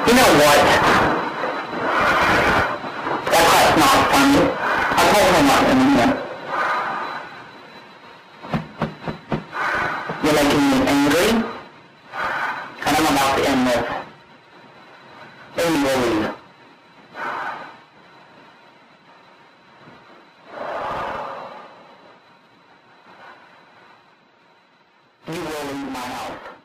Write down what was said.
You know what? That part's not funny. I'll tell you what in a minute. You're making me angry, and I'm about to end this. Amy will leave. You will leave my house.